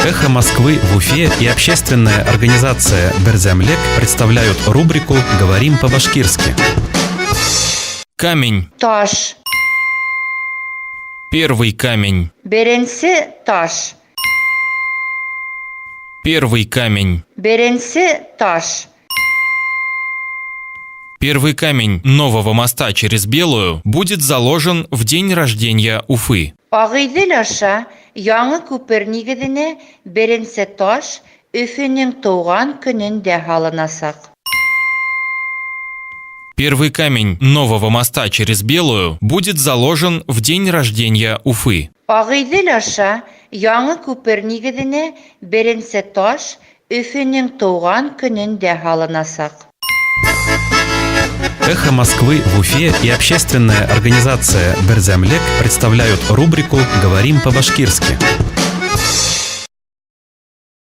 «Эхо Москвы» в Уфе и общественная организация «Берзямлек» представляют рубрику «Говорим по-башкирски». Камень. Таш. Первый камень. Беренси таш. Первый камень. Беренси таш. Первый камень нового моста через Белую будет заложен в день рождения Уфы. Ағиҙел аша яңы күпер нигеҙенә беренсе таш Өфөнөң тыуған көнөндә һалынасаҡ. Первый камень нового моста через Белую будет заложен в день рождения Уфы. Ағиҙел аша яңы күпер нигеҙенә беренсе таш Өфөнөң тыуған көнөндә һалынасаҡ. «Эхо Москвы» в Уфе и общественная организация «Берзямлек» представляют рубрику «Говорим по-башкирски».